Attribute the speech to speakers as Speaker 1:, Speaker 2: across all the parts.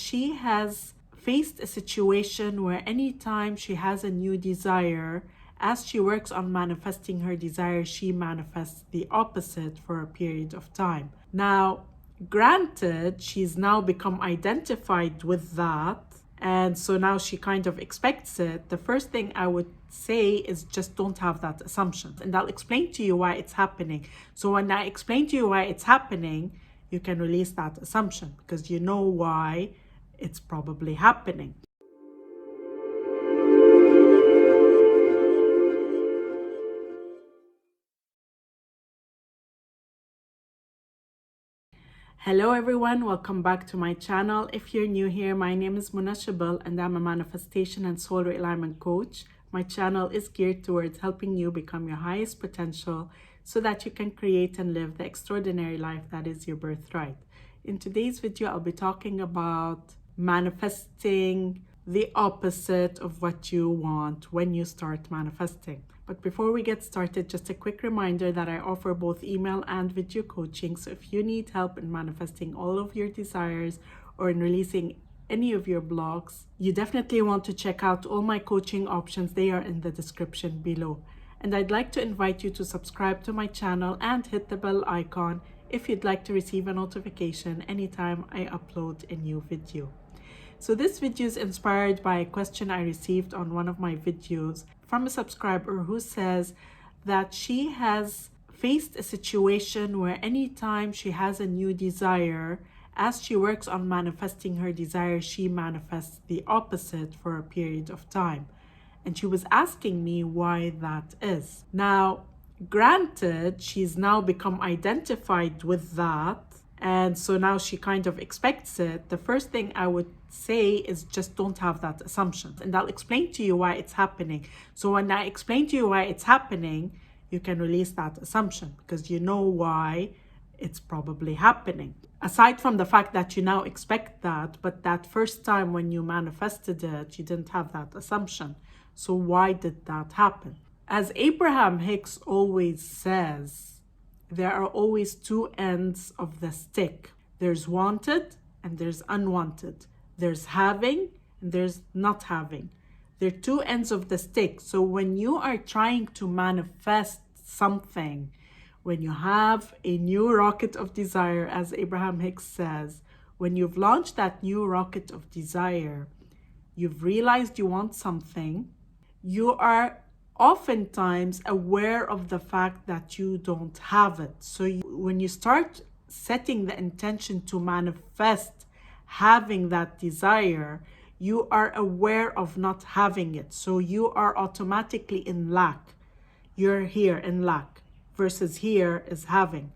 Speaker 1: she has faced a situation where anytime she has a new desire, as she works on manifesting her desire, she manifests the opposite for a period of time. Now, granted, she's now become identified with that, and so now she kind of expects it. The first thing I would say is just don't have that assumption. And I'll explain to you why it's happening. So when I explain to you why it's happening, you can release that assumption because you know why it's probably happening. Hello everyone, welcome back to my channel. If you're new here, my name is Irresistible and I'm a manifestation and soul realignment coach. My channel is geared towards helping you become your highest potential so that you can create and live the extraordinary life that is your birthright. In today's video, I'll be talking about manifesting the opposite of what you want when you start manifesting. But before we get started, just a quick reminder that I offer both email and video coaching. So if you need help in manifesting all of your desires or in releasing any of your blocks, you definitely want to check out all my coaching options. They are in the description below. And I'd like to invite you to subscribe to my channel and hit the bell icon if you'd like to receive a notification anytime I upload a new video. So this video is inspired by a question I received on one of my videos from a subscriber who says that she has faced a situation where anytime she has a new desire, as she works on manifesting her desire, she manifests the opposite for a period of time. And she was asking me why that is. Now, granted, she's now become identified with that, and so now she kind of expects it. The first thing I would say is just don't have that assumption. And I'll explain to you why it's happening. So when I explain to you why it's happening, you can release that assumption because you know why it's probably happening. Aside from the fact that you now expect that, but that first time when you manifested it, you didn't have that assumption. So why did that happen? As Abraham Hicks always says, there are always two ends of the stick. There's wanted and there's unwanted. There's having and there's not having. They're two ends of the stick. So when you are trying to manifest something, when you have a new rocket of desire, as Abraham Hicks says, when you've launched that new rocket of desire, you've realized you want something, you are oftentimes aware of the fact that you don't have it. So when you start setting the intention to manifest having that desire, you are aware of not having it. So you are automatically in lack. You're here in lack versus here is having.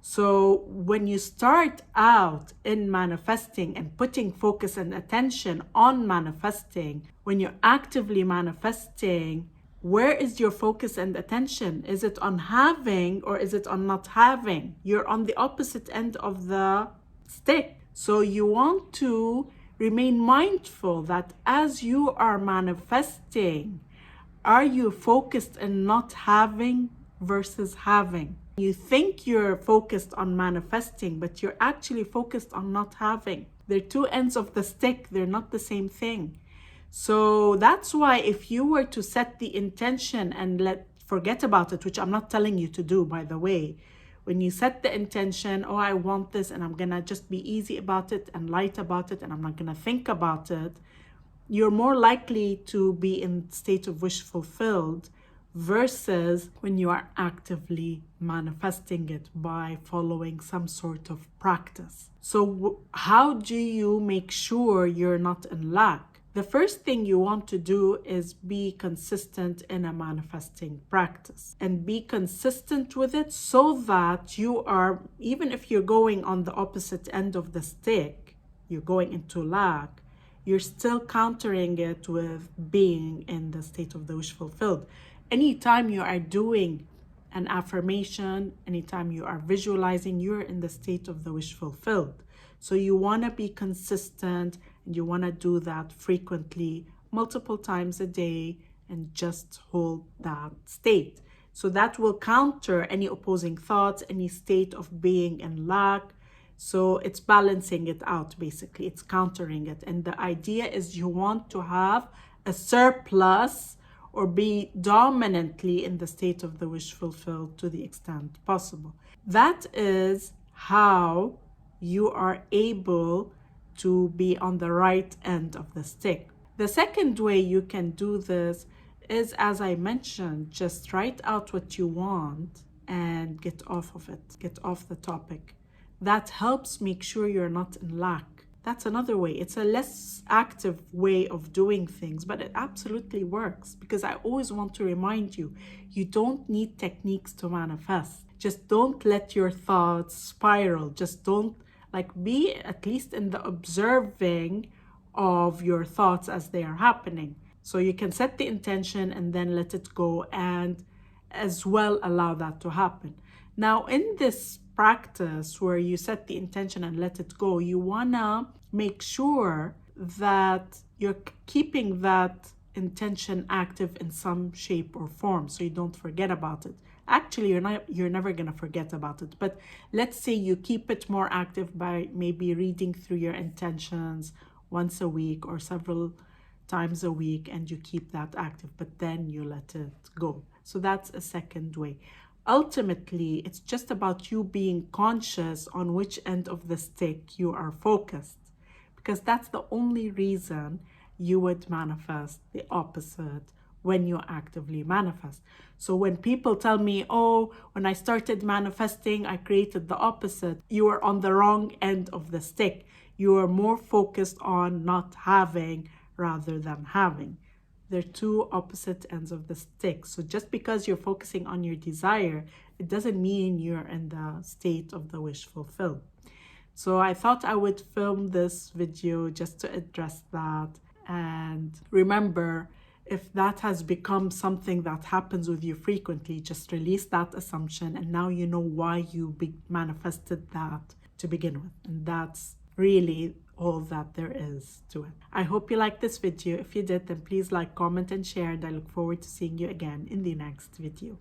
Speaker 1: So when you start out in manifesting and putting focus and attention on manifesting, when you're actively manifesting, where is your focus and attention? Is it on having or is it on not having? You're on the opposite end of the stick. So you want to remain mindful that as you are manifesting, are you focused on not having versus having? You think you're focused on manifesting, but you're actually focused on not having. They're two ends of the stick. They're not the same thing. So that's why if you were to set the intention and forget about it, which I'm not telling you to do, by the way, when you set the intention, oh, I want this and I'm going to just be easy about it and light about it and I'm not going to think about it, you're more likely to be in state of wish fulfilled versus when you are actively manifesting it by following some sort of practice. So how do you make sure you're not in lack? The first thing you want to do is be consistent in a manifesting practice and be consistent with it so that you are, even if you're going on the opposite end of the stick, you're going into lack, you're still countering it with being in the state of the wish fulfilled. Anytime you are doing an affirmation, anytime you are visualizing, you're in the state of the wish fulfilled. So you want to be consistent and you want to do that frequently, multiple times a day, and just hold that state. So that will counter any opposing thoughts, any state of being in lack, So it's balancing it out, basically. It's countering it. And the idea is you want to have a surplus or be dominantly in the state of the wish fulfilled to the extent possible. That is how you are able to be on the right end of the stick. The second way you can do this is, as I mentioned, just write out what you want and get off of it, get off the topic. That helps make sure you're not in lack. That's another way. It's a less active way of doing things, but it absolutely works, because I always want to remind you, you don't need techniques to manifest. Just don't let your thoughts spiral. Just don't, be at least in the observing of your thoughts as they are happening. So you can set the intention and then let it go, and as well allow that to happen. Now, in this practice where you set the intention and let it go, you wanna make sure that you're keeping that intention active in some shape or form, so you don't forget about it. Actually, you're never gonna forget about it, but let's say you keep it more active by maybe reading through your intentions once a week or several times a week, and you keep that active, but then you let it go. So that's a second way. Ultimately, it's just about you being conscious on which end of the stick you are focused, because that's the only reason you would manifest the opposite when you actively manifest. So when people tell me, oh, when I started manifesting, I created the opposite, you are on the wrong end of the stick. You are more focused on not having rather than having. They're two opposite ends of the stick. So just because you're focusing on your desire, it doesn't mean you're in the state of the wish fulfilled. So I thought I would film this video just to address that. And remember, if that has become something that happens with you frequently, just release that assumption, and now you know why you manifested that to begin with. And that's really all that there is to it. I hope you liked this video. If you did, then please like, comment, and share, and I look forward to seeing you again in the next video.